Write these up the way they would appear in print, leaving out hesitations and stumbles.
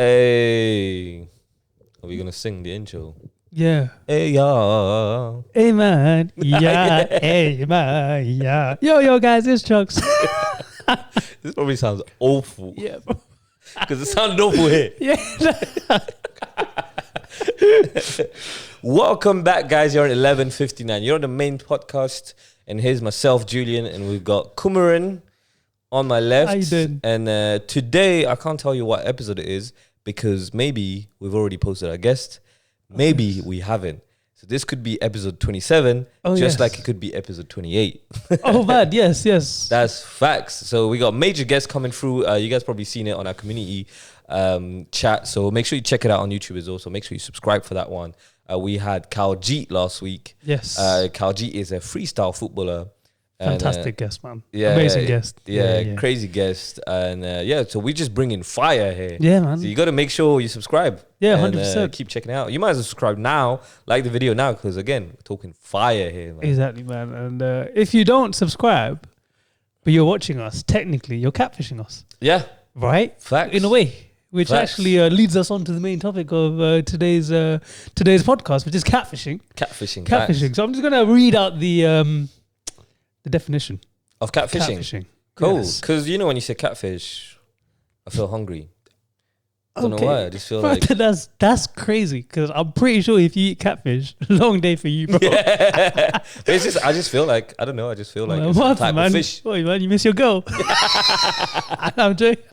Hey, are we gonna sing the intro? Yeah. Hey, y'all. Hey, man. Yeah. Hey, man. Yeah. Yo, guys, it's Chucks. This probably sounds awful. Yeah. Because it sounded awful here. Yeah. Welcome back, guys. You're at 11:59. You're on the main podcast. And here's myself, Julian, and we've got Kumaran on my left. How you doing? And today, I can't tell you what episode it is because maybe we've already posted our guest. Maybe we haven't. So this could be episode 27, like it could be episode 28. Oh, bad. Yes. That's facts. So we got major guests coming through. You guys probably seen it on our community chat. So make sure you check it out on YouTube as well. So make sure you subscribe for that one. We had Khaljeet last week. Yes. Khaljeet is a freestyle footballer. Fantastic guest, man. Yeah, amazing guest. Yeah, crazy guest. And so we just bring in fire here. Yeah, man. So you got to make sure you subscribe. Yeah, and, 100%. Keep checking it out. You might as well subscribe now, like the video now, because again, we're talking fire here, man. Exactly, man. And if you don't subscribe, but you're watching us, technically, you're catfishing us. Yeah. Right? Facts. In a way. Which Facts. actually leads us on to the main topic of today's podcast, which is catfishing. Catfishing. Catfishing. Facts. So I'm just going to read out the definition Of catfishing. Catfishing. Cool. Yes. Because you know when you say catfish, I feel hungry. I don't Okay. know why. I just feel Bro, like... that's crazy because I'm pretty sure if you eat catfish, long day for you, bro. Yeah. But it's just, I just feel like, I don't know, I just feel like it's What a type man? of fish. What, man, you miss your girl. I'm joking.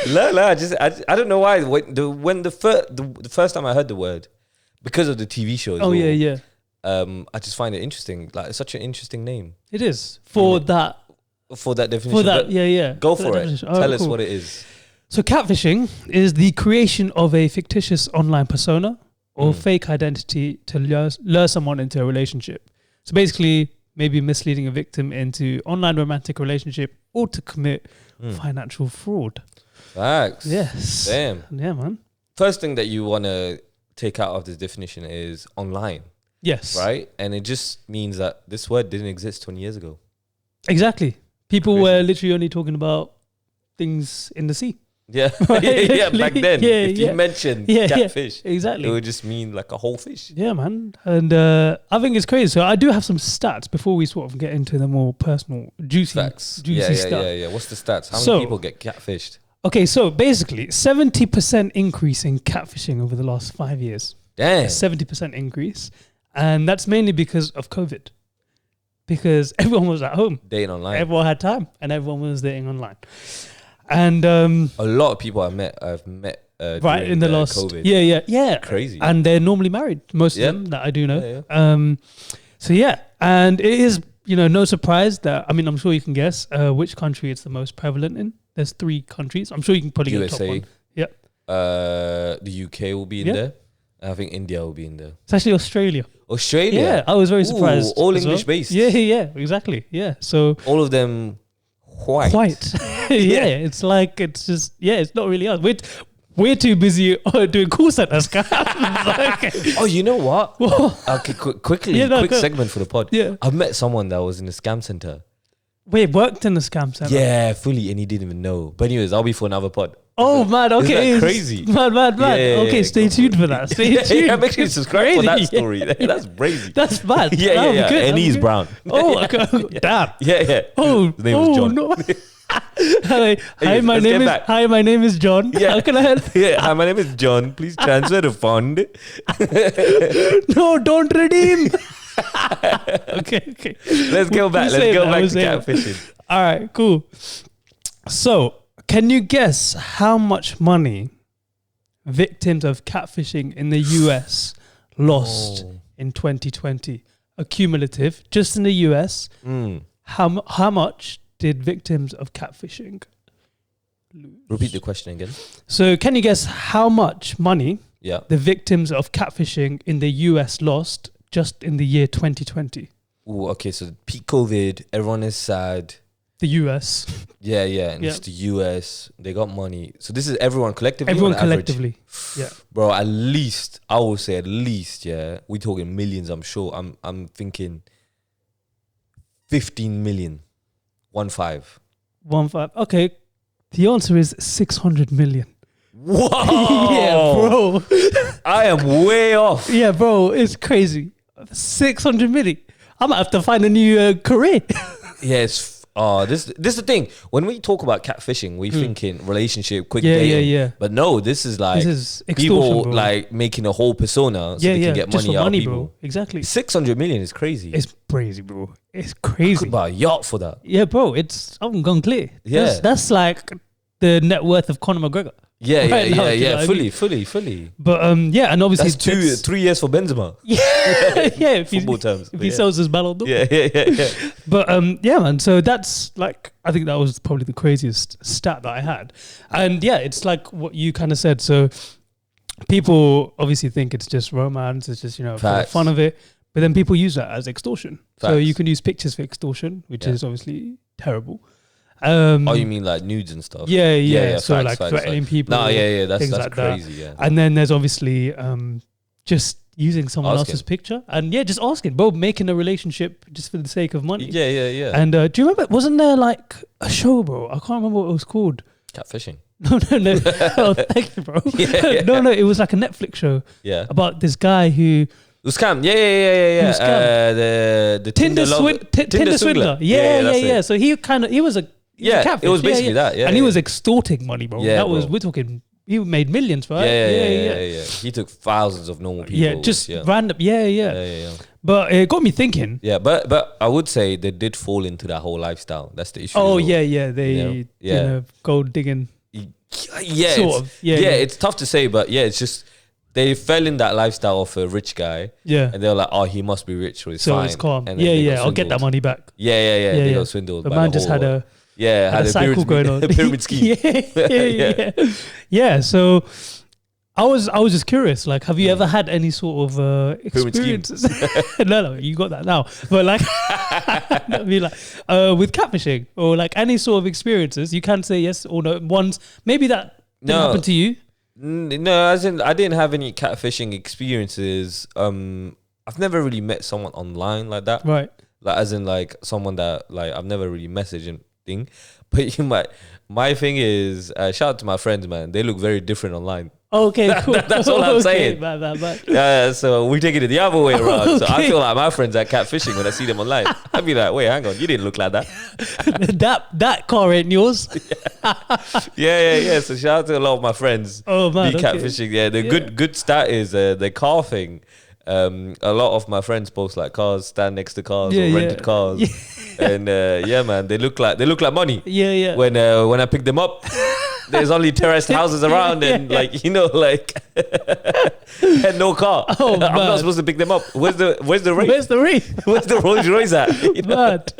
No, I don't know why. When the first time I heard the word, because of the TV show as Oh, well, yeah. I just find it interesting. Like, it's such an interesting name. It is for that. For that definition. For that, But yeah. Go For for that it. definition. Tell Alright, us cool. what it is. So catfishing is the creation of a fictitious online persona or fake identity to lure someone into a relationship. So basically, maybe misleading a victim into online romantic relationship or to commit financial fraud. Facts. Yes. Damn. Yeah, man. First thing that you want to take out of this definition is online, Yes. right? And it just means that this word didn't exist 20 years ago. Exactly. People Crazy. were literally only talking about things in the sea. Yeah. Right, yeah, back literally. then. Yeah, if yeah. you mentioned Yeah, catfish, Exactly. it would just mean like a whole fish. Yeah, man. And I think it's crazy. So I do have some stats before we sort of get into the more personal, juicy Facts. stuff. Yeah. What's the stats? How So- many people get catfished? Okay, so basically 70% increase in catfishing over the last 5 years. Damn. 70% increase. And that's mainly because of COVID. Because everyone was at home. Dating online. Everyone had time and everyone was dating online. And A lot of people I've met right during in the last COVID. Yeah. Crazy. And they're normally married, most Yep. of them that I do know. Yeah. So yeah, and it is, no surprise that, I mean, I'm sure you can guess which country it's the most prevalent in. There's 3 countries. I'm sure you can probably get the top USA. one. Yeah. The UK will be in Yeah. there. I think India will be in there. It's actually Australia. Australia. Yeah, I was very surprised. All as well. English based. Yeah, exactly. Yeah, so All of them white. yeah, it's like, it's just, it's not really us. We're too busy doing call centers. Okay. Oh, you know what? Okay, quick go. segment for the pod. Yeah. I've met someone that was in a scam center. Wait, worked in the scam center? Yeah, fully, and he didn't even know. But anyways, I'll be for another pod. Oh, man, okay. Isn't that crazy? Mad. Yeah, Okay, stay go tuned for that. Stay tuned. Yeah, make sure you subscribe for that Crazy. story. That's crazy. That's bad. Yeah. That'll be good. And That'll he's be good. brown. Oh, okay. Damn. Yeah. Oh, His name was John. No. Hi, my let's name get is. back. Hi, my name is John. Yeah. How can I help? Yeah, hi, my name is John. Please transfer the fund. No, don't redeem. Okay. Let's go back. Who's Let's saying go that? back Who's to saying that? catfishing. All right, cool. So, can you guess how much money victims of catfishing in the US lost in 2020? Accumulative, just in the US. How much did victims of catfishing lose? Repeat the question again. So, can you guess how much money Yeah. the victims of catfishing in the US lost just in the year 2020? Ooh, okay, so peak COVID, everyone is sad. The US. Yeah, and it's the US. They got money. So this is everyone collectively. Everyone on average? collectively. Yeah. Bro, at least I would say at least, yeah. We're talking millions, I'm sure. I'm thinking 15 million. 15. 1.5. Okay. The answer is 600 million. Whoa. Yeah, bro. I am way off. Yeah, bro. It's crazy. 600 million. I might have to find a new career. Yes. This is the thing. When we talk about catfishing, we thinking relationship, quick Yeah, dating. yeah. But no, this is like This is extortion, people bro. like making a whole persona so they can get just money for out money, of people. bro. Exactly. 600 million is crazy. It's crazy, bro. It's Could crazy. buy a yacht for that. Yeah, bro. I'm gone clear. Yeah. That's like the net worth of Conor McGregor. Yeah, Right now, you know yeah. what I Fully. mean? But yeah, and obviously That's 3 years for Benzema. Yeah, if Football terms. if he sells his Ballon d'Or. Yeah. But yeah, man. So that's like, I think that was probably the craziest stat that I had. And yeah, it's like what you kind of said. So people obviously think it's just romance. It's just, for the Facts. fun of it. But then people use that as extortion. So Facts. you can use pictures for extortion, which is obviously terrible. Oh, you mean like nudes and stuff? Yeah. So facts, like facts, threatening facts. people. No, yeah. That's things like that. crazy. Yeah. And then there's obviously just using someone Asking. else's picture. And yeah, just asking, bro, making a relationship just for the sake of money. Yeah. And do you remember, wasn't there like a show, bro? I can't remember what it was called. Catfishing. No. Oh, thank you, bro. Yeah. No, it was like a Netflix show Yeah. about this guy who... It was scam. Yeah. It was scam. The Tinder swindler. Yeah. So he was a catfish. It was basically that. Yeah, and he was extorting money, bro. Yeah, we're talking, he made millions, right? Yeah. He took thousands of normal people. Yeah, just random. Yeah. But it got me thinking. Yeah, but I would say they did fall into that whole lifestyle. That's the issue. Oh, as well. yeah. They, gold digging. Yeah, Sort of. Yeah. It's tough to say, but yeah, it's just they fell in that lifestyle of a rich guy. Yeah. And they were like, oh, he must be rich, so it's So fine. it's calm. And then they got I'll get that swindled. money back. Yeah. They got swindled. The by man just whole- had a had a cycle going on. pyramid scheme. Yeah. So I was just curious. Like, have you ever had any sort of Pyramid scheme. experiences? No, you got that now. But like, I mean, like with catfishing or like any sort of experiences, you can say yes or no. Ones maybe that didn't happen to you. No, as in I didn't have any catfishing experiences. I've never really met someone online like that. Right. Like as in like someone that like I've never really messaged and thing. But my thing is shout out to my friends, man. They look very different online. Okay, cool. That's all I'm saying. Bad. So we take it the other way around. So I feel like my friends are catfishing when I see them online. I'd be like, wait, hang on, you didn't look like that. that car ain't yours. Yeah. So shout out to a lot of my friends. Oh man, Be catfishing. Yeah, the good stat is the car thing. A lot of my friends post like cars, stand next to cars or rented cars, and man, they look like money. Yeah. When I pick them up, there's only terraced houses around and and no car. Oh, I'm not supposed to pick them up. Where's the Wraith? Where's the Wraith? Where's the Rolls Royce at? Mad.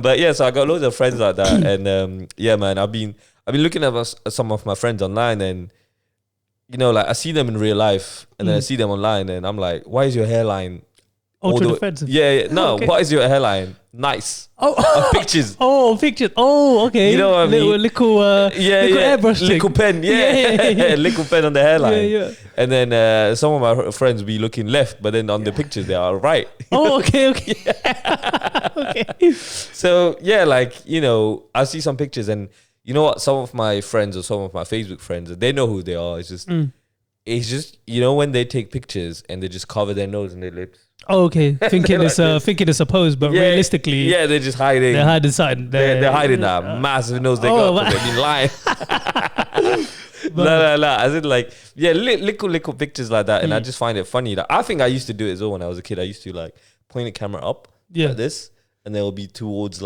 But yeah, so I got loads of friends like that, and man, I've been looking at some of my friends online, and like I see them in real life, and then I see them online, and I'm like, why is your hairline ultra defensive? Yeah. No, Okay. why is your hairline nice? Oh, Pictures. Oh, pictures. Oh, okay. You know what I mean? Little airbrush thing. Little pen, Yeah. little pen on the hairline. Yeah. And then some of my friends be looking left, but then on the pictures they are right. Oh, okay. Okay. So yeah, I see some pictures, and you know what? Some of my friends or some of my Facebook friends, they know who they are. It's just when they take pictures and they just cover their nose and their lips. Oh, okay. Thinking it's a pose, but realistically, they're just hiding. they're hiding something. They're hiding that massive nose they got. They've been lying. No. As in little pictures like that, and I just find it funny. Like, I think I used to do it as well when I was a kid. I used to point the camera up like this, and there will be towards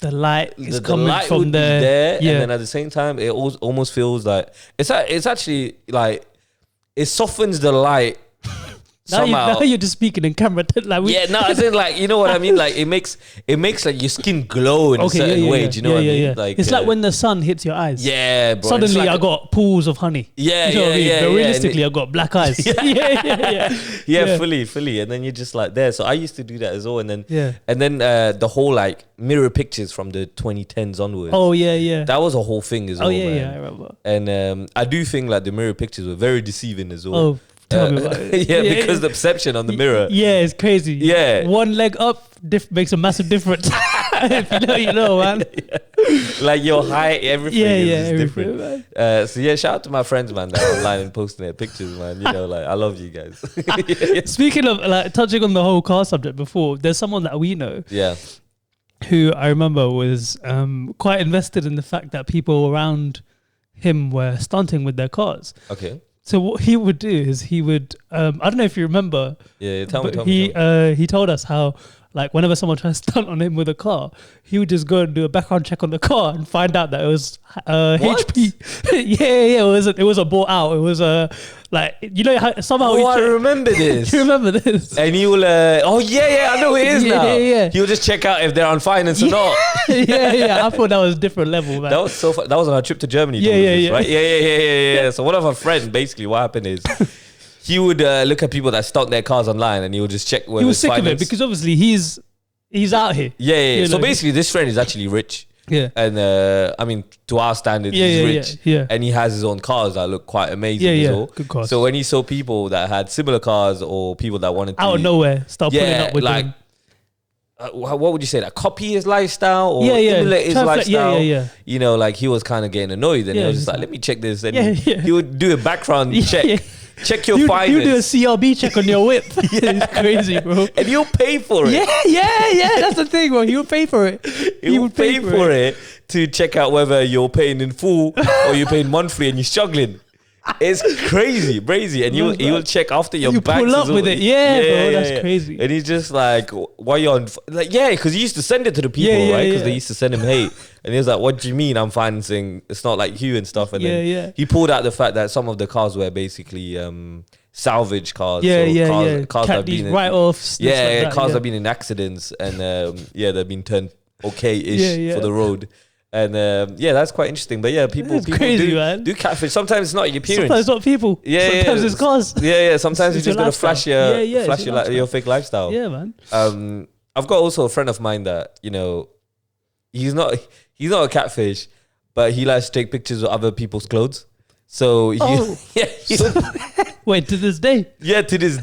the light is coming light from would be there, yeah. and then at the same time, it almost feels like it's actually like it softens the light. Now you're just speaking in camera. As in you know what I mean. Like it makes like your skin glow in a certain way. Do you know what I mean? Yeah. Like it's like when the sun hits your eyes. Yeah, bro. Suddenly I got pools of honey. Yeah, you know what I mean? yeah. But realistically, I got black eyes. Yeah, fully, and then you're just like there. So I used to do that as well, and then the whole mirror pictures from the 2010s onwards. Oh yeah. That was a whole thing as well. Yeah, I remember. And I do think the mirror pictures were very deceiving as well. Oh. Tell me about it. Because the perception on the mirror. Yeah, it's crazy. Yeah. One leg up makes a massive difference. If you know, you know, man. Like your height, everything is everything, different. man. So yeah, shout out to my friends, man, that are online and posting their pictures, man. You know, like I love you guys. Speaking of like touching on the whole car subject before, there's someone that we know Yeah. who I remember was quite invested in the fact that people around him were stunting with their cars. Okay. So what he would do is he would I don't know if you remember. Yeah. Tell but me. he told us how, like, whenever someone tries to stunt on him with a car, he would just go and do a background check on the car and find out that it was HP. It was a bought out. It was a like, you know how somehow. Oh, I remember this. You remember this? And he will. I know who it is now. Yeah. He'll just check out if they're on finance or not. I thought that was a different level, man. That was so fun. That was on our trip to Germany. Yeah. Right? Yeah. So one of our friends, basically, what happened is he would look at people that stock their cars online, and he would just check whether He was it's sick of finance. it because obviously he's out here. Yeah. You So know. basically, this friend is actually rich. Yeah. And I mean, to our standards, he's rich. Yeah. And he has his own cars that look quite amazing as well. Good cars. So when he saw people that had similar cars or people that wanted to Out of nowhere, start pulling up with like them. What would you say? Like copy his lifestyle or Yeah. emulate his Try to lifestyle? yeah. You know, like he was kind of getting annoyed, and Yeah, he was just just like, "Let me check this." And Yeah. he would do a background check, Yeah. check your You finance, do a CRB check on your whip. It's crazy, bro. and you'll pay for it. Yeah. That's the thing, bro. He would pay for it. He would pay for it to check out whether you're paying in full or you're paying monthly and you're struggling. It's crazy, brazy, and he will check after your You back. pull up with it, bro. That's crazy. And he's just like, "Why you on?" Like, because he used to send it to the people, right? Because they used to send him hate, and he was like, "What do you mean I'm financing? It's not like you and stuff." And then he pulled out the fact that some of the cars were basically salvage cars. Cars that have been write-offs. cars that have been in accidents, and they've been turned okay-ish for the road. And that's quite interesting. But yeah, people crazy, man. do catfish. Sometimes it's not your appearance. Sometimes it's not people. Sometimes it's cars. Sometimes It's you're just your gonna flash lifestyle. your fake lifestyle. Yeah, man. I've got also a friend of mine that, you know, he's not a catfish, but he likes to take pictures of other people's clothes. So Wait, to this day? Yeah, to this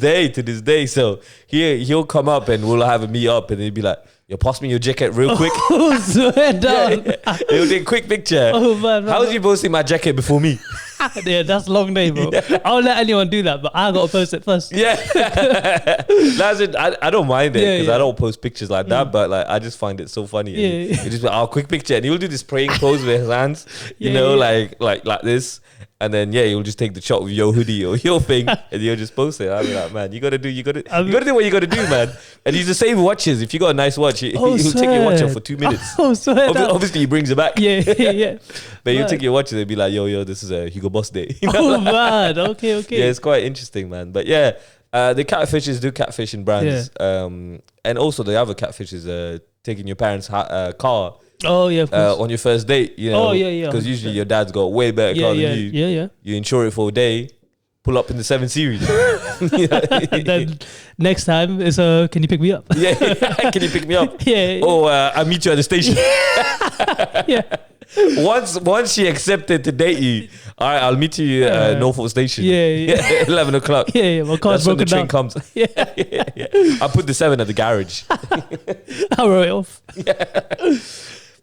day. So he'll come up and we'll have a meet up, and he'll be like, "Yo, pass me your jacket real quick." Oh, swear down. He'll take a quick picture. Oh, man. How's you posting my jacket before me? Yeah, that's long day, bro. I'll let anyone do that, but I gotta post it first. Yeah. That's it. I don't mind it because I don't post pictures like that, but like I just find it so funny. Yeah. He just like, quick picture, and he'll do this praying pose with his hands, like this. And then he'll just take the shot with your hoodie or your thing, and you'll just post it. I'll be like, man, you gotta do what you gotta do, man. And he's the same with watches. If you got a nice watch, he'll take your watch off for 2 minutes. Obviously, he brings it back. Yeah. But he'll take your watch and be like, yo, this is a Hugo Boss day. Oh, man. Okay. Yeah, it's quite interesting, man. But yeah, the catfishes do catfish in brands. And also the other catfish is taking your parents' car. Oh, yeah, of course. On your first date, you know. Oh, yeah. Because usually your dad's got a way better car than you. Yeah. You insure it for a day, pull up in the 7 Series. And then next time it's can you pick me up? Yeah, can you pick me up? Yeah. Oh, I'll meet you at the station. Yeah. Once she accepted to date you, all right, I'll meet you at Norfolk Station. Yeah. 11 o'clock. Yeah. My car's That's when the broken train down. comes. Yeah. I'll put the 7 at the garage. I wrote it off.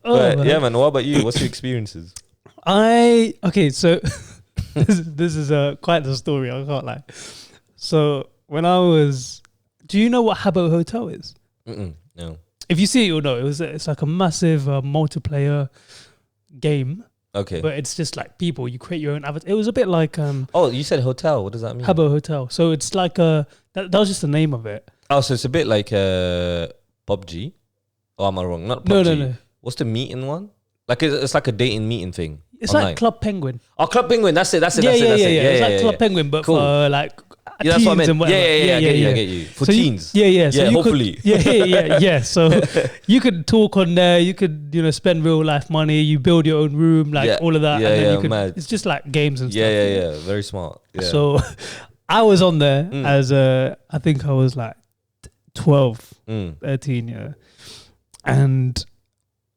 But yeah, man. What about you? What's your experiences? So this is quite the story. I can't lie. So when I was, do you know what Habbo Hotel is? No. If you see it, you'll know. It's like a massive multiplayer game. Okay. But it's just like people. You create your own avatar. It was a bit like Oh, you said hotel. What does that mean? Habbo Hotel. So it's like that was just the name of it. Oh, so it's a bit like PUBG. Oh, am I wrong? Not PUBG. No. What's the meeting one? Like it's like a dating meeting thing. It's online. like Club Penguin. Oh, Club Penguin. That's it. Yeah. It's like Club Penguin, but for like Yeah, that's what I teens meant. and whatever. Yeah, I get you. For So teens. Yeah. So Yeah, you hopefully. Could, yeah. So you could talk on there. You could, spend real life money. You build your own room, all of that. Yeah, and then you could, mad. it's just like games and stuff. Yeah. Very smart. Yeah. So I was on there as I think I was like 12, 13, yeah. And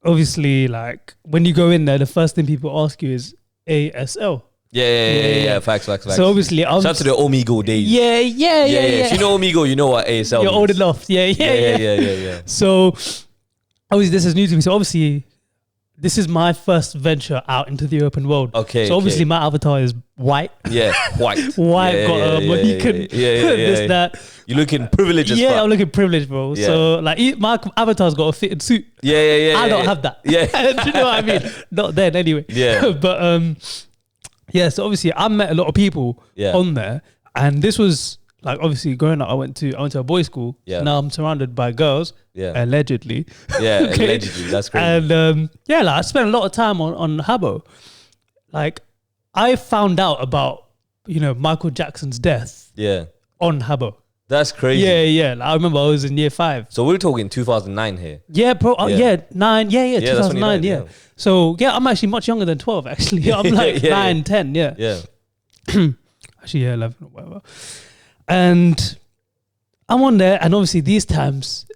obviously, like when you go in there, the first thing people ask you is ASL. Yeah. Facts. So obviously, shout out to the Omigo days. Yeah. If you know Omigo, you know what ASL You're means. old enough. Yeah. Yeah. So obviously this is new to me. So obviously this is my first venture out into the open world. Okay. So obviously my avatar is white. Yeah, white. White, yeah, got yeah, a Mohican, this, that. You're looking privileged as Yeah, fuck. I'm looking privileged, bro. Yeah. So like my avatar's got a fitted suit. Yeah. I don't have that. Yeah. Do you know what I mean? Not then anyway. Yeah. But yeah, so obviously I met a lot of people Yeah. on there, and this was like obviously growing up I went to a boys' school. Yeah. Now I'm surrounded by girls. Yeah. Allegedly. Yeah, Okay. allegedly. That's crazy. And yeah, like I spent a lot of time on Habbo. Like I found out about, you know, Michael Jackson's death yeah. on Habbo. That's crazy. Yeah. Like, I remember I was in year 5. So we're talking 2009 here. Yeah, bro. Yeah. 9. Yeah, that's when you 2009. died, Yeah. So yeah, I'm actually much younger than 12. Actually, I'm like 9, 10. Yeah. Yeah. Actually, yeah, 11 or whatever. And I'm on there, and obviously these times,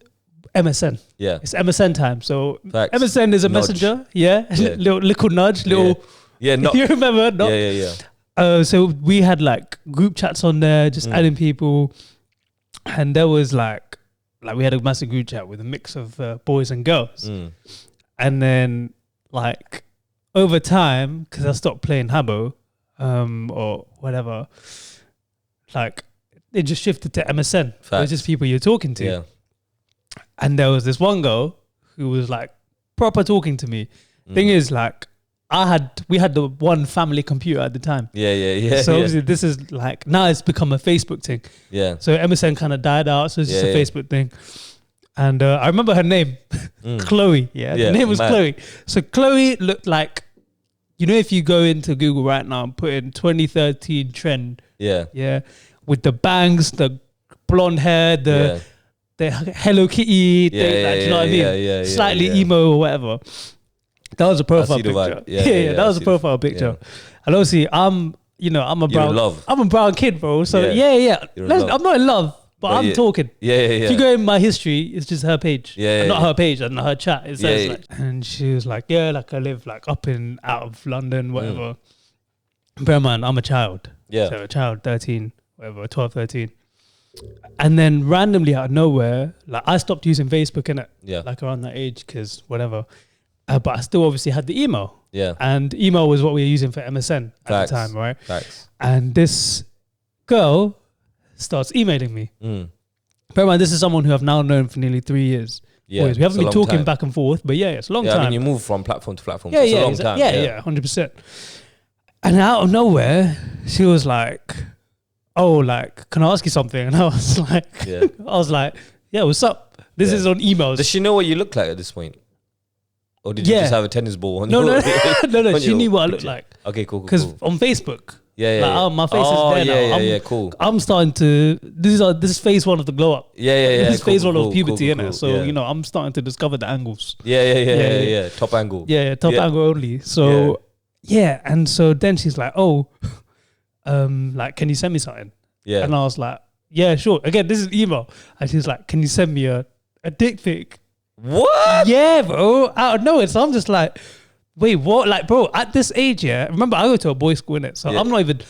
MSN. Yeah. It's MSN time. So Facts. MSN is a Nudge. messenger. Yeah. Yeah. little nudge. Little. Yeah, no. You remember? No. Yeah. So we had like group chats on there, just adding people, and there was like we had a massive group chat with a mix of boys and girls, and then like over time, because I stopped playing Habbo, or whatever, like it just shifted to MSN. It was just people you're talking to, Yeah. and there was this one girl who was like proper talking to me. Thing is, like we had the one family computer at the time. Yeah. So obviously this is like, now it's become a Facebook thing. Yeah. So MSN kind of died out. So it's just a Facebook thing. And I remember her name, Chloe. Yeah. The name was Chloe. So Chloe looked like, you know, if you go into Google right now and put in 2013 trend. Yeah. With the bangs, the blonde hair, the Hello Kitty thing. Like, do you know what I mean? Yeah. Slightly emo or whatever. That was a profile picture. Yeah, that was a profile picture. And obviously, I'm a brown kid, bro. So yeah. I'm not in love, but I'm talking. Yeah. If you go in my history, it's just her page. Not her page, and her chat. It says like, and she was like, like I live like up and out of London, whatever. Bear in mind, I'm a child. Yeah. So a child, 13, whatever, 12, 13. And then randomly out of nowhere, like I stopped using Facebook, innit? Yeah. Like around that age, because whatever. But I still obviously had the email. Yeah. And email was what we were using for MSN at the time, right? Facts. And this girl starts emailing me. Bear in mind, this is someone who I've now known for nearly 3 years. Yeah. Always. We haven't been talking back and forth, but it's a long time. I mean, you move from platform to platform. Yeah, so it's a long time. Yeah, 100%. And out of nowhere, she was like, "Oh, like, can I ask you something?" And I was like, "Yeah, what's up?" This is on emails. Does she know what you look like at this point? Or did you just have a tennis ball on No. on She knew what I looked like. Okay, cool. Because on Facebook, my face is there now. Cool. I'm starting to. This is phase 1 of the glow up. This is phase 1 of puberty, innit? Cool. So I'm starting to discover the angles. Yeah. Top angle. Top angle only. So and so then she's like, "Oh, like, can you send me something?" Yeah. And I was like, "Yeah, sure." Again, this is email, and she's like, "Can you send me a dick pic?" What? Yeah, bro. Out of nowhere. So I'm just like, wait, what? Like, bro, at this age, remember I go to a boys' school, innit? So I'm not even,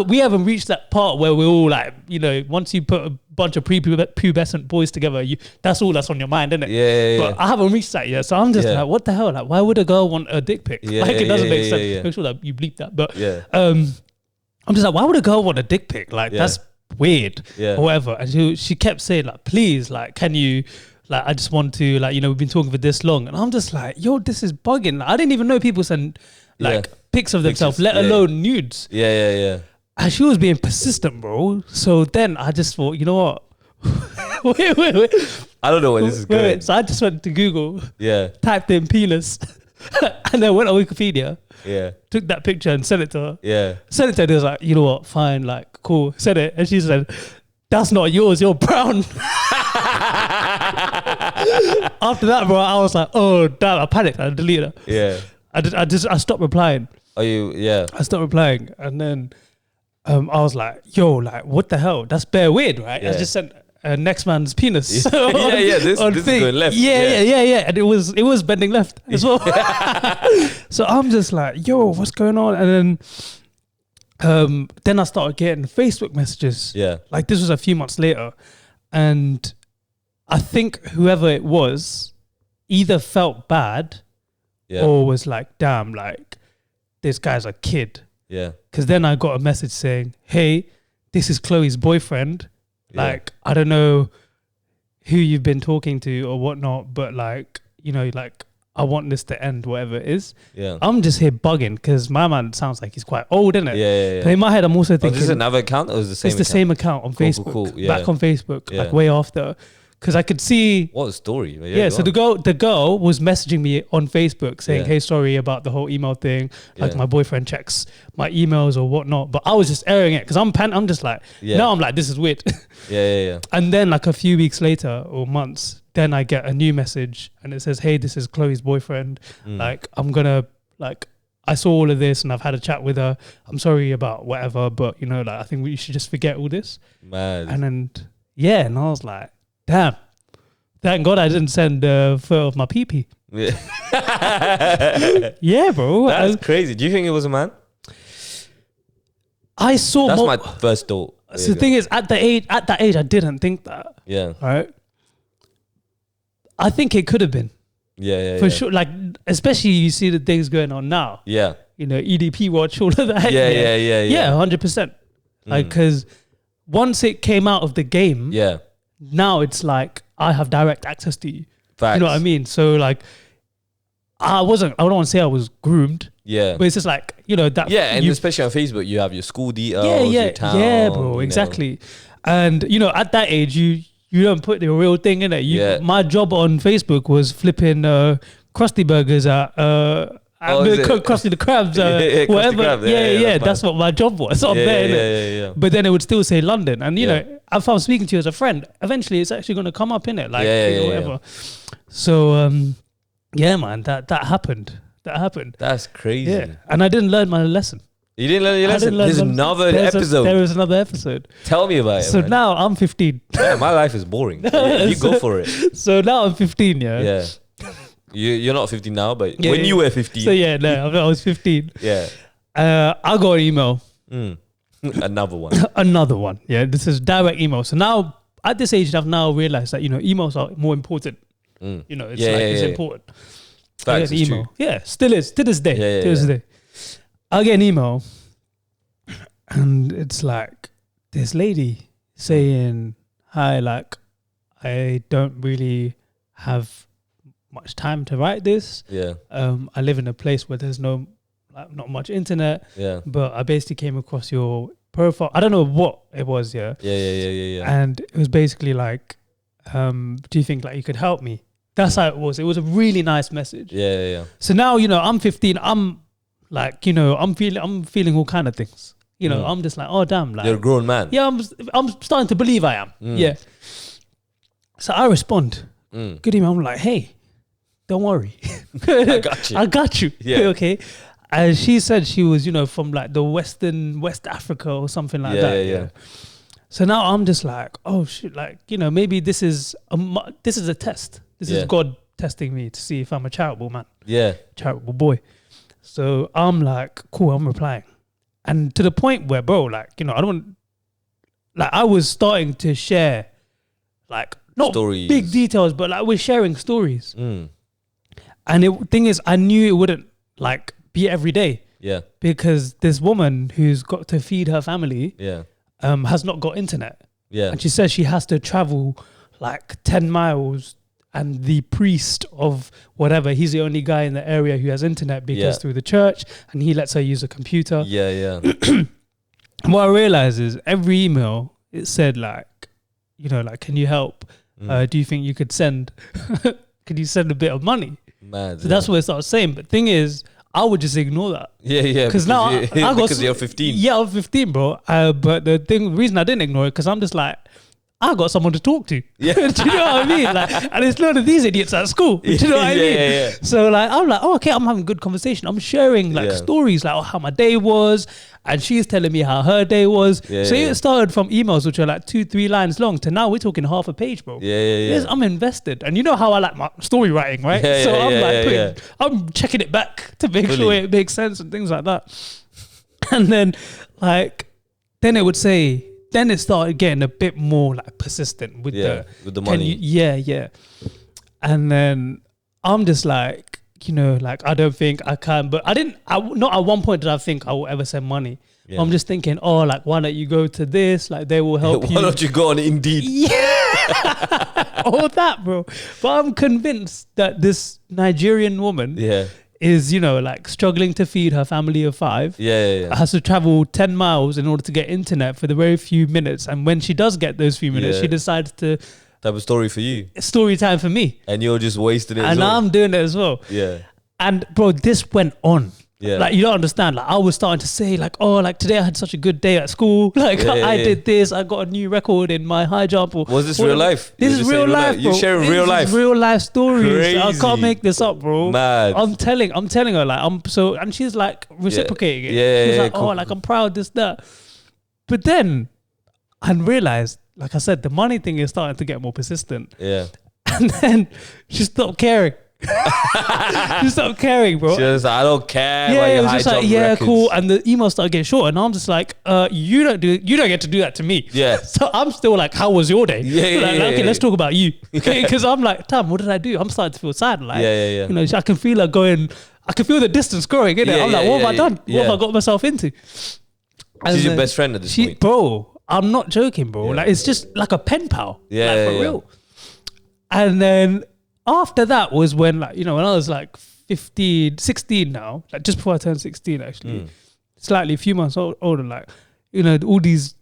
we haven't reached that part where we're all like, you know, once you put a bunch of prepubescent boys together, that's all that's on your mind, innit? But I haven't reached that yet. So I'm just like, what the hell? Like, why would a girl want a dick pic? Like, it doesn't make sense. Make sure that you bleep that. But I'm just like, why would a girl want a dick pic? Like, that's weird or whatever. And she kept saying, like, please, like, can you... Like, I just want to, like, you know, we've been talking for this long. And I'm just like, yo, this is bugging. Like, I didn't even know people send, like, pics of themselves, let alone nudes. Yeah. And she was being persistent, bro. So then I just thought, you know what? wait. I don't know where this is going. Wait. So I just went to Google. Yeah. Typed in penis. And then went on Wikipedia. Yeah. Took that picture and sent it to her. Yeah. Sent it to her. It was like, you know what? Fine. Like, cool. Said it. And she said, "That's not yours. You're brown." After that, bro, I was like, "Oh damn!" I panicked. I deleted her. Yeah. I stopped replying. I stopped replying, and then I was like, "Yo, like, what the hell? That's bare weird, right?" I just sent next man's penis. This is going left. Yeah, and it was bending left as well. So I'm just like, "Yo, what's going on?" And then I started getting Facebook messages. Yeah. Like, this was a few months later, and I think whoever it was either felt bad Yeah. or was like, damn, like this guy's a kid. Yeah. Because then I got a message saying, hey, this is Chloe's boyfriend. Yeah. Like, I don't know who you've been talking to or whatnot, but like, you know, like, I want this to end, whatever it is. Yeah. I'm just here bugging because my man sounds like he's quite old, isn't it? Yeah. But in my head, I'm also Oh, thinking, this is another account or is it the same it's the account? same account on Facebook. Cool. Yeah. Back on Facebook, Yeah. like way after. Because I could see... What a story. Yeah, so the girl was messaging me on Facebook saying, Yeah. hey, sorry about the whole email thing. Like Yeah. my boyfriend checks my emails or whatnot. But I was just airing it because I'm just like, now I'm like, this is weird. Yeah. And then like a few weeks later or months, then I get a new message and it says, hey, this is Chloe's boyfriend. Like, I'm going to like, I saw all of this and I've had a chat with her. I'm sorry about whatever, but you know, like, I think we should just forget all this. Mad. And then, yeah. And I was like, damn. Thank God I didn't send a photo of my pee-pee. Yeah. Yeah, bro. That's crazy. Do you think it was a man? I saw That's my first thought. So the thing is, at that age, I didn't think that. Yeah. Right. I think it could have been. Yeah. For sure. Like, especially you see the things going on now. Yeah. You know, EDP watch, all of that. Yeah. Yeah, 100%. Like, because once it came out of the game, Yeah. now it's like, I have direct access to you. Facts. You know what I mean? So like, I don't want to say I was groomed, Yeah. but it's just like, you know, that. Yeah, and especially on Facebook, you have your school details, your town. Yeah, bro, exactly. And, you know, at that age, you don't put the real thing in it. My job on Facebook was flipping Krusty Burgers at Krusty the Krabs, whatever. Krabs. Yeah, that's what my job was on there. Yeah. But then it would still say London. And, you know, if I'm speaking to you as a friend, eventually it's actually going to come up in it. Like, whatever. So, yeah, man, that happened. That happened. That's crazy. Yeah. And I didn't learn my lesson. You didn't learn your lesson? There's another episode. There is another episode. Tell me about it, So man. now I'm 15. Yeah, my life is boring. Yeah, you go for it. So now I'm 15, yeah? Yeah. You're not 15 now, but when you were 15. So yeah, no, I was 15. Yeah. I got an email. Another one. Another one. Yeah, this is direct email. So now, at this age, I've now realized that, you know, emails are more important. You know, it's important. I Facts, get an it's email. true. Yeah, still is. To this day. Yeah, to this day. I get an email and it's like this lady saying, hi, like, I don't really have much time to write this. Yeah. I live in a place where there's not much internet. Yeah. But I basically came across your profile. I don't know what it was, yeah. Yeah. And it was basically like, do you think like you could help me? That's how it was. It was a really nice message. Yeah. So now, you know, I'm 15. I'm like, you know, I'm feeling all kind of things. You know, I'm just like, oh damn, like You're a grown man. yeah, I'm starting to believe I am. Yeah. So I respond. Good email. I'm like, hey, don't worry. I got you. I got you. Yeah. Okay. And she said she was, you know, from like the West Africa or something like that. Yeah. So now I'm just like, oh shit, like, you know, maybe this is a test. This is God testing me to see if I'm a charitable man. Yeah. Charitable boy. So I'm like, cool, I'm replying. And to the point where, bro, like, you know, I was starting to share, like, not Stories. big details, but like we're sharing stories. Mm. And the thing is, I knew it wouldn't like be every day. Yeah. Because this woman who's got to feed her family has not got internet. Yeah. And she says she has to travel like 10 miles and the priest of whatever, he's the only guy in the area who has internet because through the church, and he lets her use a computer. Yeah. What I realized is every email, it said like, you know, like, can you help? Do you think you could send a bit of money? Mad. So that's what it started saying. But thing is, I would just ignore that. Yeah. Because now I got because you're 15. Yeah, I'm 15, bro. But the reason I didn't ignore it, because I'm just like, I got someone to talk to. Yeah. Do you know what I mean? Like, and it's none of these idiots at school. Do you know what I mean? Yeah. So like, I'm like, oh, okay, I'm having a good conversation. I'm sharing like stories, like how my day was, and she's telling me how her day was. So it started from emails which are like 2-3 lines long to now we're talking half a page, bro. Yeah. I'm invested, and you know how I like my story writing, right? So I'm I'm checking it back to make sure it makes sense and things like that. And then like, then it would say. Then it started getting a bit more like persistent with the money. Yeah. And then I'm just like, like, I don't think I can. But not at one point did I think I will ever send money. Yeah. I'm just thinking, like, why don't you go to this? Like, they will help you. Why don't you go on Indeed? Yeah. All that, bro. But I'm convinced that this Nigerian woman is, like, struggling to feed her family of 5. Yeah. Has to travel 10 miles in order to get internet for the very few minutes. And when she does get those few minutes, she decides to... Type of story for you. Story time for me. And you're just wasting it and I'm doing it as well. Yeah. And, bro, this went on. Yeah. Like, you don't understand. Like, I was starting to say, like, oh, like, today I had such a good day at school. Like, I did this. I got a new record in my high jump. Was this real life? This is real life, bro. You sharing real life. Real life stories. Crazy. I can't make this up, bro. Mad. I'm telling her, like, and she's like reciprocating it. She's like, cool. oh, like, I'm proud, this, that. But then I realized, like I said, the money thing is starting to get more persistent. Yeah. And then she stopped caring. She stopped caring, bro. She was like, I don't care. Yeah, it was just like, records. cool. And the emails started getting short, and I'm just like, you don't get to do that to me. Yeah. So I'm still like, how was your day? Okay, let's talk about you. Okay, because I'm like, Tam, what did I do? I'm starting to feel sad. Like, I can feel her going. I can feel the distance growing. Innit? I'm like, what have I done? What have I got myself into? And she's your best friend at this point, bro. I'm not joking, bro. Like, it's just like a pen pal. Yeah, for real. And then after that was when, like, when I was like 15, 16 now, like just before I turned 16, actually, slightly a few months older, like, all these,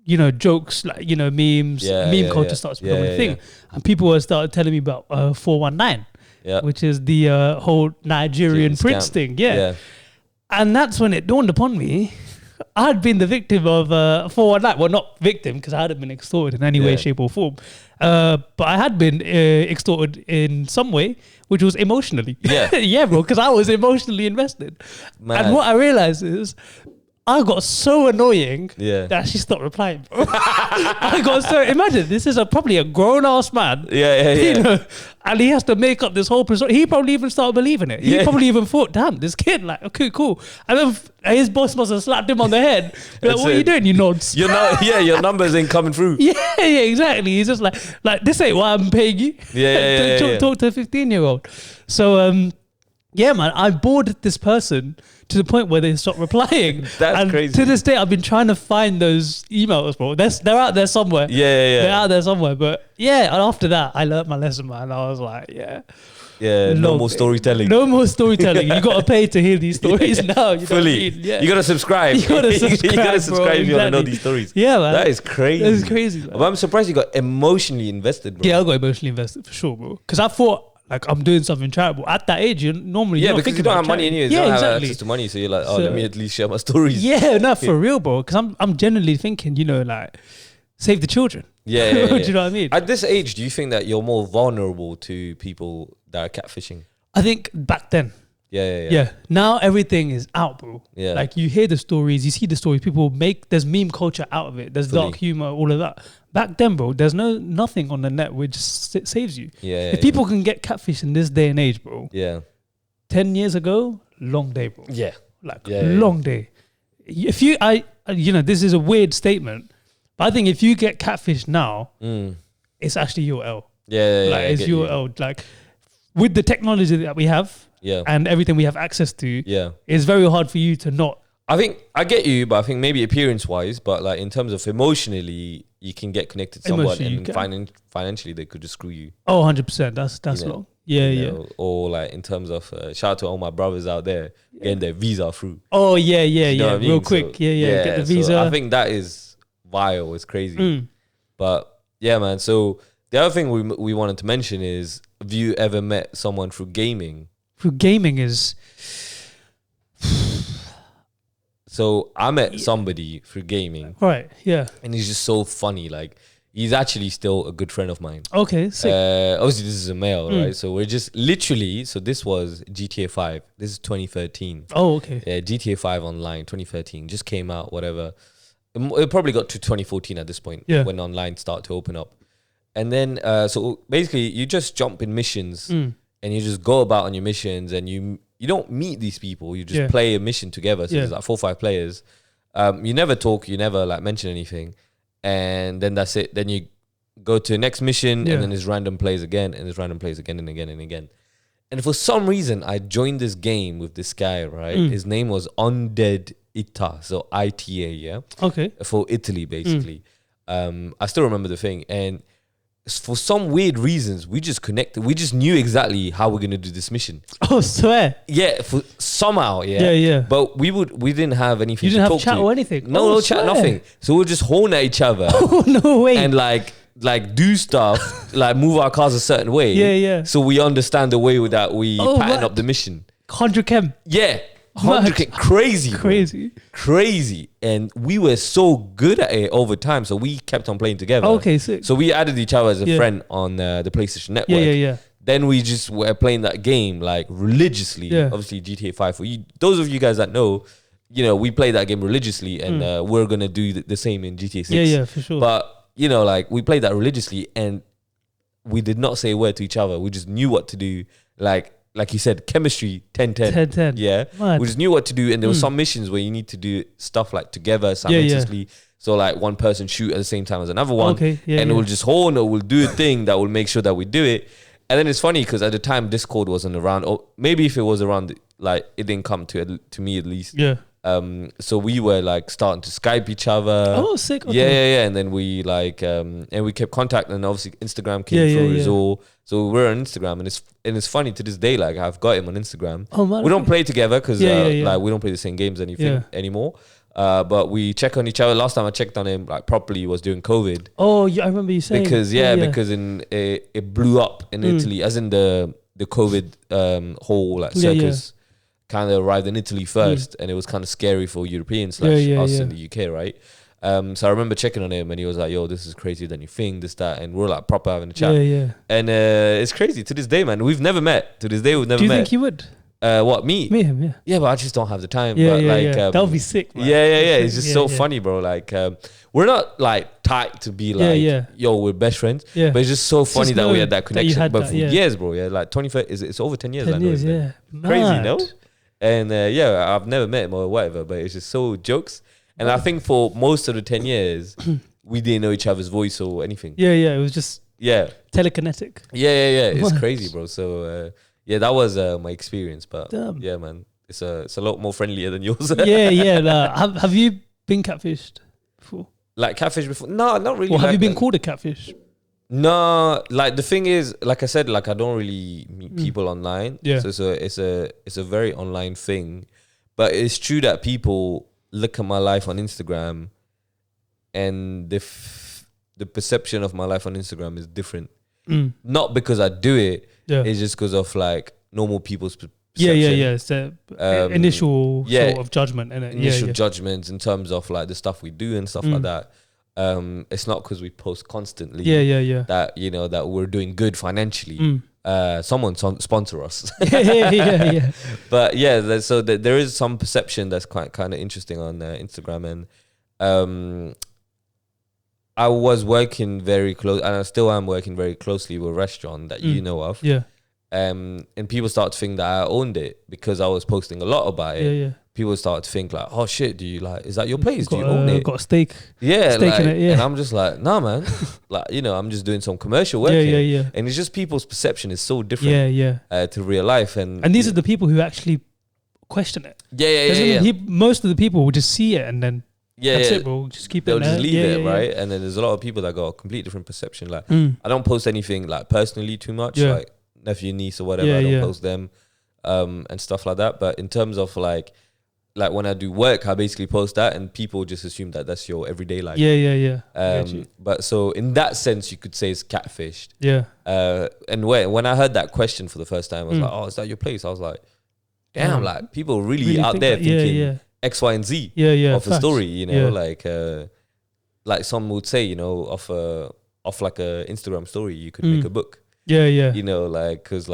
jokes, like, memes, meme culture starts becoming a thing. And people started telling me about 419, which is the whole Nigerian prince thing. Yeah. And that's when it dawned upon me. I had been the victim of 419. Well, not victim, because I hadn't been extorted in any way, shape or form. But I had been extorted in some way, which was emotionally. Yeah. Yeah, bro, because I was emotionally invested. Mad. And what I realized is I got so annoying that she stopped replying, bro. I got so... Imagine, this is probably a grown-ass man. Yeah. And he has to make up this whole persona. He probably even started believing it. He probably even thought, damn, this kid, like, okay, cool. And then his boss must have slapped him on the head. Like, what are you doing, you nods? Your numbers ain't coming through. Yeah, exactly. He's just like, this ain't why I'm paying you. Talk to a 15-year-old. So, yeah, man, I bored this person to the point where they stopped replying. That's crazy. To this day, I've been trying to find those emails, bro. They're out there somewhere. Yeah. They're out there somewhere. But yeah, and after that, I learned my lesson, man. I was like, no more storytelling. No more storytelling. You got to pay to hear these stories now. You Fully. You got to subscribe. You got to subscribe if you want to know these stories. Yeah, man. That is crazy. That is crazy, man. But I'm surprised you got emotionally invested, bro. Yeah, I got emotionally invested for sure, bro. Because I thought, like, I'm doing something charitable. At that age, you normally... because you don't have money anyway. You don't have access to money. So you're like, let me at least share my stories. Yeah, no, for real, bro. Because I'm genuinely thinking, like, save the children. Yeah. Do you know what I mean? At this age, do you think that you're more vulnerable to people that are catfishing? I think back then. Yeah. Now everything is out, bro. Yeah. Like, you hear the stories, you see the stories. There's meme culture out of it. There's dark humor, all of that. Back then, bro, there's nothing on the net which saves you. Yeah. If people can get catfish in this day and age, bro. Yeah. 10 years ago, long day, bro. Yeah. Long day. If this is a weird statement, but I think if you get catfish now, it's actually your L. Yeah. It's your L. Like, with the technology that we have and everything we have access to, it's very hard for you to not. I think I get you, but I think maybe appearance-wise, but like in terms of emotionally, you can get connected to someone, and financially they could just screw you. Oh, 100%. That's long. Yeah. Or like in terms of shout out to all my brothers out there getting their visa through. Oh yeah. Real quick. So, get the visa. So I think that is vile. It's crazy. But yeah, man. So the other thing we wanted to mention is, have you ever met someone through gaming? Through gaming is... So I met somebody through gaming. Right, yeah. And he's just so funny. Like, he's actually still a good friend of mine. Okay, sick. Obviously, this is a male, right? So we're just literally... So this was GTA 5. This is 2013. Oh, okay. Yeah, GTA 5 online, 2013. Just came out, whatever. It probably got to 2014 at this point when online started to open up. And then, so basically, you just jump in missions and you just go about on your missions, and you don't meet these people. You just play a mission together. So there's like 4 or 5 players. You never talk. You never like mention anything. And then that's it. Then you go to the next mission and then there's random plays again, and there's random plays again and again and again. And for some reason, I joined this game with this guy, right? His name was Undead Ita, so ITA, yeah? Okay. For Italy, basically. I still remember the thing. And for some weird reasons, we just connected. We just knew exactly how we're going to do this mission. Oh, swear. Yeah, for somehow, yeah. Yeah, yeah. But we didn't have anything You to didn't have talk chat to. or anything? No, Oh, no chat, swear. nothing. So we'll just horn at each other. Oh, no way. And like do stuff, like move our cars a certain way. Yeah, yeah. So we understand the way that we pattern what? up the mission. 100 chem. Yeah. 100K. Crazy. Bro. Crazy. And we were so good at it over time. So we kept on playing together. Okay, sick. So we added each other as a friend on the PlayStation Network. Yeah. Then we just were playing that game like religiously. Yeah. Obviously GTA 5. For you, those of you guys that know, we play that game religiously, and we're gonna do the same in GTA 6. Yeah, for sure. But like we played that religiously, and we did not say a word to each other. We just knew what to do. Like you said, chemistry 10-10. 10-10. Yeah, Mad. we just knew what to do, and there were some missions where you need to do stuff like together simultaneously. So like one person shoot at the same time as another one, and we'll just horn or we'll do a thing that will make sure that we do it. And then it's funny because at the time Discord wasn't around, or maybe if it was around, like it didn't come to me at least. Yeah. So we were like starting to Skype each other. Oh, sick. Okay. Yeah. And then we and we kept contact, and obviously Instagram came through as well. So we're on Instagram, and it's funny to this day. Like I've got him on Instagram. Oh man. We don't play together because Yeah. like we don't play the same games anymore. But we check on each other. Last time I checked on him like properly was during COVID. Oh, yeah, I remember you saying. Because it blew up in Italy, as in the COVID whole like circus kind of arrived in Italy first, and it was kind of scary for Europeans / us in the UK, right? So I remember checking on him, and he was like, "Yo, this is crazier than you think, this, that," and we're like proper having a chat. Yeah. And it's crazy to this day, man. We've never met. To this day, we've never met. Do you think you would? What, me? Me, him, yeah. Yeah, but I just don't have the time. Yeah, but that would be sick, man. Yeah. It's just so funny, bro. Like, we're not like tight to be like, yo, we're best friends. Yeah. But it's just so funny that we had that connection. But for years, bro. Yeah, like 25. It's over 10 years. 10 years, yeah. Crazy, no? And I've never met him or whatever. But it's just so jokes. And I think for most of the 10 years, we didn't know each other's voice or anything. Yeah. It was just telekinetic. Yeah. It's crazy, bro. So. That was my experience, but yeah, man, it's a lot more friendlier than yours. Have you been catfished before? Like catfish before? No, not really. Or have you been called a catfish? No, like the thing is, like I said, like I don't really meet people online. Yeah. So it's a very online thing, but it's true that people look at my life on Instagram, and the perception of my life on Instagram is different. Not because I do it. Yeah. It's just because of like normal people's perception. Yeah. It's the initial sort of judgment, innit? Initial judgments in terms of like the stuff we do and stuff like that. It's not because we post constantly. That that we're doing good financially. Someone sponsor us. Yeah. But so there is some perception that's quite kind of interesting on Instagram, and I was working very close, and I still am working very closely with a restaurant that you know of. Yeah. And people start to think that I owned it because I was posting a lot about it. Yeah. People start to think like, "Oh shit, do you is that your place? Do you own it? Got a stake? Yeah, stake in it, And I'm just like, nah, man. Like, I'm just doing some commercial work. Yeah. And it's just people's perception is so different. To real life, and these are the people who actually question it. Yeah. Most of the people will just see it and then. That's it, bro. Just keep it. They'll just leave it, right? And then there's a lot of people that got a complete different perception. Like, I don't post anything like personally too much, like nephew, niece, or whatever. I don't post them, and stuff like that. But in terms of like when I do work, I basically post that, and people just assume that that's your everyday life. Yeah. But so in that sense, you could say it's catfished. Yeah. And when I heard that question for the first time, I was like, "Oh, is that your place?" I was like, "Damn!" Like people really out there thinking. X, Y, and Z of a story, like some would say, off like a Instagram story, you could make a book. Yeah. Because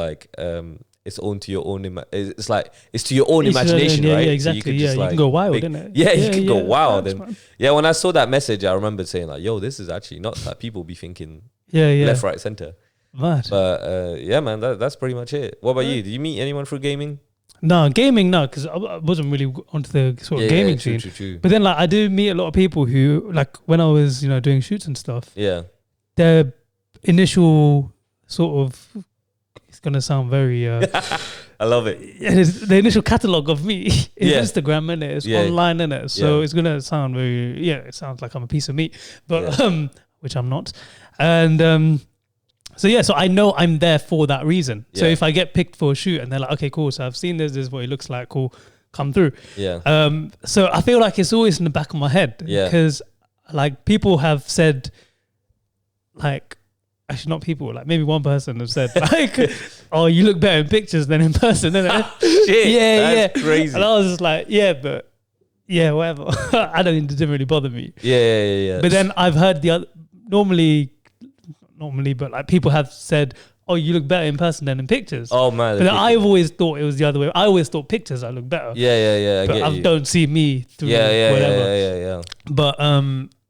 it's own to your own. It's like it's to your own imagination, right? Yeah, exactly. So you can go wild, isn't it? You can go wild. And when I saw that message, I remember saying like, "Yo, this is actually not that people be thinking left, right, center." Mad. But man, that's pretty much it. What about you? Did you meet anyone through gaming? No, gaming, no, because I wasn't really onto the sort of gaming scene. True. But then, like, I do meet a lot of people who, like, when I was, doing shoots and stuff. Yeah. Their initial sort of it's gonna sound very. I love it. It's the initial catalog of me is Yeah. Instagram, innit? It's Yeah. online, innit? So Yeah. it's gonna sound very. Yeah, it sounds like I'm a piece of meat, but Yeah. which I'm not. And so yeah, so I know I'm there for that reason. So Yeah. if I get picked for a shoot and they're like, okay, cool. So I've seen this. This is what it looks like. Cool, come through. Yeah. So I feel like it's always in the back of my head. Yeah. Because like people have said, like, actually not people, like maybe one person has said like, oh, you look better in pictures than in person, innit? Shit. Yeah, That's crazy. And I was just like, yeah, but yeah, whatever. I don't, it didn't really bother me. Yeah. But then I've heard the other, normally, but like people have said, oh, you look better in person than in pictures. Oh man. But then I've always thought it was the other way. I always thought pictures I look better. Yeah. I But get I you. don't see me through whatever. Yeah. But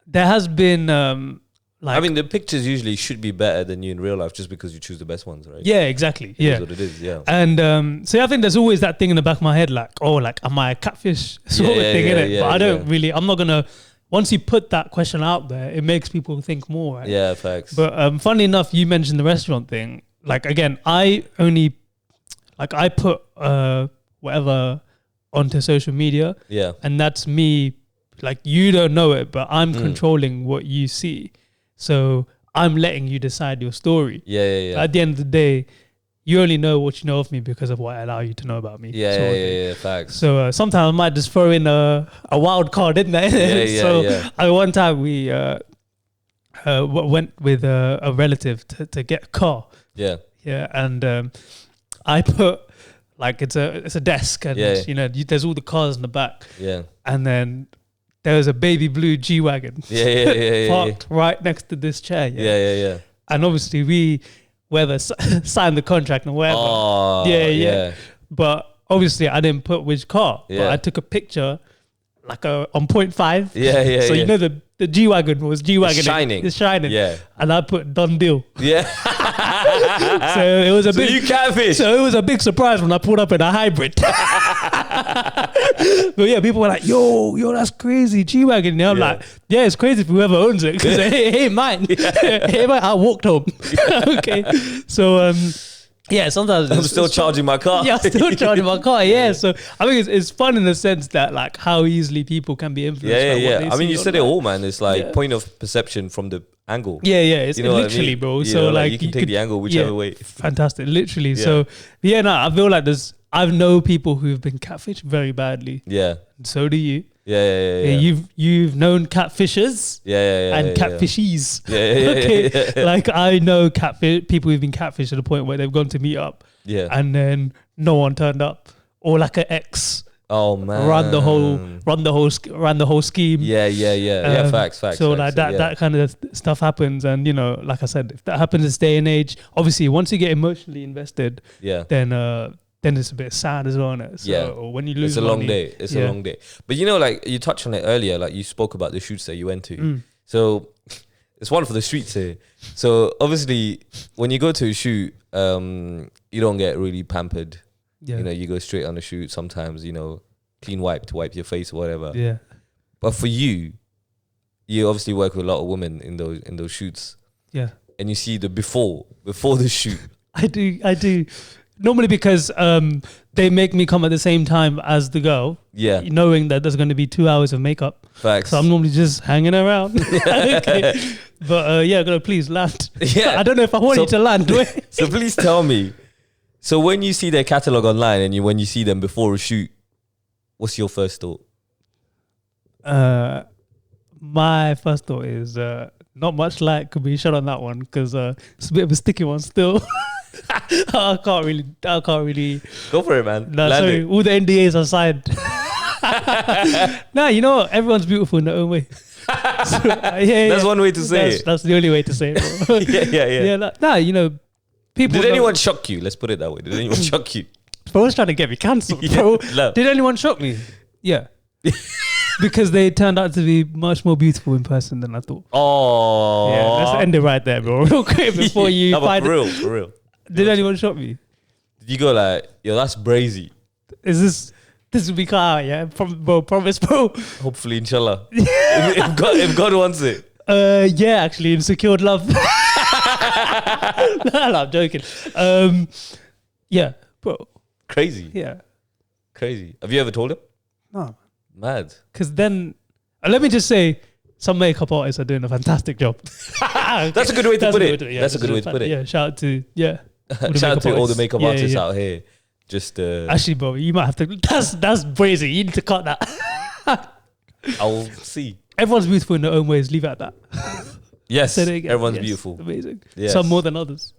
there has been like, I mean, the pictures usually should be better than you in real life, just because you choose the best ones, right? yeah, exactly. It Yeah. is what it is. Yeah. And so I think there's always that thing in the back of my head, like, oh, like, am I a catfish sort of thing, innit? yeah, But I don't yeah. really, I'm not gonna. Once you put that question out there, it makes people think more, right? Yeah, facts. But funnily enough, you mentioned the restaurant thing. Like again, I put whatever onto social media, yeah. and that's me. Like you don't know it, but I'm controlling what you see. So I'm letting you decide your story. Yeah. At the end of the day, you only know what you know of me because of what I allow you to know about me. sort of thing. Yeah, facts. So sometimes I might just throw in a wild card in there. Yeah, So yeah. at one time we went with a relative to get a car. Yeah. Yeah, and I put like it's a desk, and Yeah. you know there's all the cars in the back, Yeah. and then there was a baby blue G-Wagon Yeah. parked right next to this chair. Yeah. And obviously we whether signed the contract and whatever. Oh, Yeah. But obviously I didn't put which car. But Yeah. I took a picture like on 0.5. Yeah. So you know the G-Wagon was G-Wagon. shining. It's shining. Yeah. And I put done deal. Yeah. So it was a So big you catfish. So it was a big surprise when I pulled up in a hybrid. But yeah, people were like, yo, that's crazy, G-Wagon. And I'm Yeah. like, yeah, it's crazy for whoever owns it because it ain't mine. It ain't mine. I walked home. Okay. So, yeah, sometimes I'm still charging my car. Yeah, I'm still charging my car. Yeah. So I think it's fun in the sense that like how easily people can be influenced. by what Yeah. they I mean, see you said it online. all, man. It's like Yeah. point of perception from the angle. Yeah. It's You know what I literally, mean? bro. You So know, like you can take the angle whichever way. Fantastic, literally. Yeah. So yeah, no, I feel like I've known people who've been catfished very badly. Yeah. So do you. Yeah. You've known catfishers and catfishies. Yeah. Okay. Like I know people who've been catfished to the point where they've gone to meet up Yeah. and then no one turned up, or like an ex Oh man. ran the whole scheme. Yeah. Facts. So like that kind of stuff happens, and you know, like I said, if that happens this day and age, obviously once you get emotionally invested, Yeah. then it's a bit sad as well, innit? So, Yeah. or when you lose It's a long money, day. It's a long day. But you know, like you touched on it earlier, like you spoke about the shoots that you went to. So it's one for the streets here. So obviously, when you go to a shoot, you don't get really pampered. Yeah. You know, you go straight on the shoot. Sometimes, you know, clean wipe to wipe your face or whatever. Yeah. But for you obviously work with a lot of women in those shoots, Yeah. and you see the before the shoot. I do. Normally because they make me come at the same time as the girl, Yeah, knowing that there's going to be 2 hours of makeup. facts. So I'm normally just hanging around. Okay. But yeah, gonna please land. Yeah. I don't know if I want So- you to land. So please tell me. So when you see their catalog online and when you see them before a shoot, what's your first thought? My first thought is not much light could be shot on that one because it's a bit of a sticky one still. I can't really. Go for it, man. No, Land sorry, it. all the NDAs aside. Nah, you know what? Everyone's beautiful in their own way. So, yeah, That's one way to say it. That's the only way to say it, bro. Yeah. Nah, you know, people. Did don't- anyone shock you? Let's put it that way. Did anyone shock you? Bro was trying to get me cancelled, Yeah, bro. love. Did anyone shock me? Yeah. Because they turned out to be much more beautiful in person than I thought. Oh, Yeah, let's end it right there, bro. Real quick before you No, but find for real. Did anyone shock me? Did you go like, yo, that's brazy? Is this will be car out, yeah? Promise, bro. Hopefully, inshallah. if God wants it. Yeah, actually, in secured love. No, I'm joking. Yeah, bro. Crazy. Yeah. Crazy. Have you ever told him? No. Mad. Because then, let me just say, some makeup artists are doing a fantastic job. That's a good way to put it. Yeah, That's a good way to put it. Yeah, shout out to, Shout out to all the makeup artists out here. Just actually, bro, you might have to. That's brazy. You need to cut that. I'll see. Everyone's beautiful in their own ways. Leave it at that. Yes, Say that again. everyone's Yes, beautiful. amazing. Yes. Some more than others.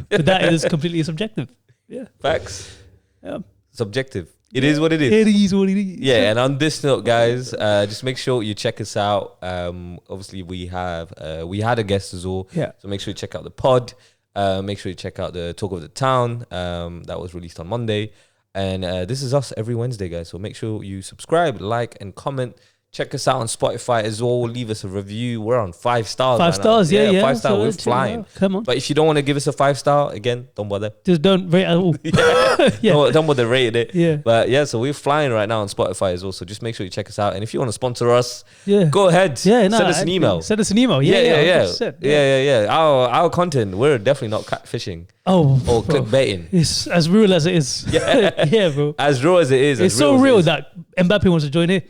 But that is completely subjective. Yeah. Facts. Yeah. Subjective. It is what it is. It is what it is. Yeah, and on this note, guys, just make sure you check us out. Obviously, we had a guest as well. Yeah. So make sure you check out the pod. Make sure you check out the Talk of the Town. That was released on Monday. And this is us every Wednesday, guys. So make sure you subscribe, like, and comment. Check us out on Spotify as well. Leave us a review. We're on 5 stars. 5 stars, yeah. 5 star, So we're chill flying. out. Come on. But if you don't want to give us a 5 star, again, don't bother. Just don't rate at all. Yeah. Don't bother rating it. Yeah. But yeah, so we're flying right now on Spotify as well. So just make sure you check us out. And if you want to sponsor us, Yeah. go ahead. Yeah, no, Send us an email. Send us an email. Yeah. 100%. Yeah. Our content, we're definitely not catfishing Oh, or bro. clickbaiting. It's as real as it is. Yeah. Yeah, bro. As raw as it is. It's as so as it real is. that Mbappe wants to join here.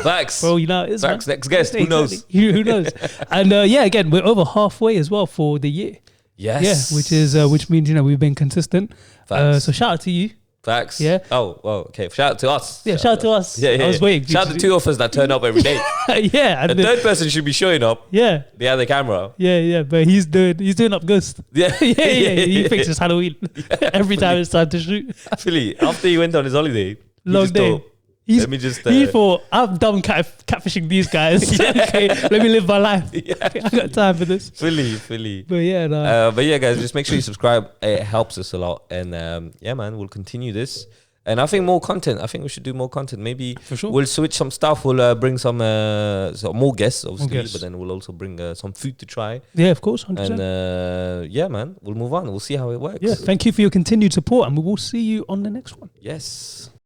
Facts. Bro, you know it is. Facts. Man. Next guest. Who knows? Exactly. Who knows? And again, we're over halfway as well for the year. Yes. Yeah, which means we've been consistent. Facts. So shout out to you. Facts. Yeah. Oh, okay. Shout out to us. Yeah, shout out to us. Yeah. I was waiting. Shout out to 2 of us that turn up every day. Yeah, The and third person should be showing up yeah, behind the camera. yeah. But he's doing up Ghost. Yeah. yeah. He thinks it's Halloween every time it's time to shoot. Actually, after he went on his holiday, he Long just day. thought, Let me just. He thought, I'm done catfishing these guys. Okay, let me live my life. Okay, I got time for this. Fully. But yeah, no. But yeah, guys, just make sure you subscribe. It helps us a lot. And yeah, man, we'll continue this. And I think more content. I think we should do more content. Maybe For sure. we'll switch some stuff. We'll bring some more guests, obviously. guests. But then we'll also bring some food to try. Yeah, of course, 100%. And yeah, man, we'll move on. We'll see how it works. Yeah, thank you for your continued support, and we will see you on the next one. Yes.